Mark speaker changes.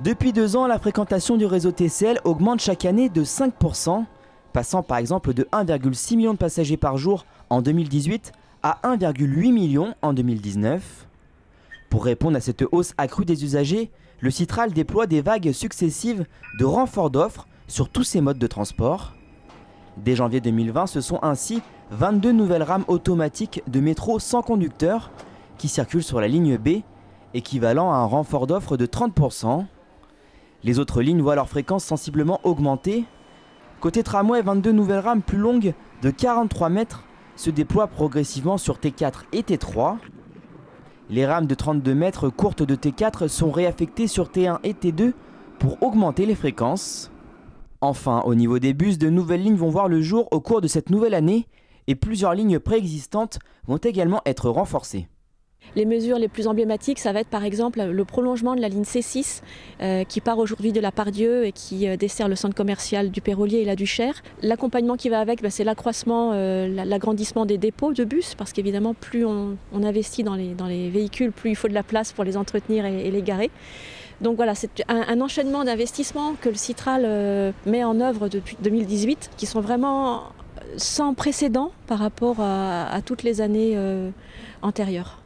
Speaker 1: Depuis 2 ans, la fréquentation du réseau TCL augmente chaque année de 5%, passant par exemple de 1,6 million de passagers par jour en 2018 à 1,8 million en 2019. Pour répondre à cette hausse accrue des usagers, le Sytral déploie des vagues successives de renforts d'offres sur tous ses modes de transport. Dès janvier 2020, ce sont ainsi 22 nouvelles rames automatiques de métro sans conducteur qui circulent sur la ligne B, équivalent à un renfort d'offres de 30%. Les autres lignes voient leur fréquence sensiblement augmenter. Côté tramway, 22 nouvelles rames plus longues de 43 mètres se déploient progressivement sur T4 et T3. Les rames de 32 mètres courtes de T4 sont réaffectées sur T1 et T2 pour augmenter les fréquences. Enfin, au niveau des bus, de nouvelles lignes vont voir le jour au cours de cette nouvelle année et plusieurs lignes préexistantes vont également être renforcées.
Speaker 2: Les mesures les plus emblématiques, ça va être par exemple le prolongement de la ligne C6 qui part aujourd'hui de la Pardieu et qui dessert le centre commercial du Pérolier et la Duchère. L'accompagnement qui va avec, c'est l'accroissement, l'agrandissement des dépôts de bus, parce qu'évidemment plus on investit dans les véhicules, plus il faut de la place pour les entretenir et les garer. Donc voilà, c'est un enchaînement d'investissements que le Sytral met en œuvre depuis 2018, qui sont vraiment sans précédent par rapport à toutes les années antérieures.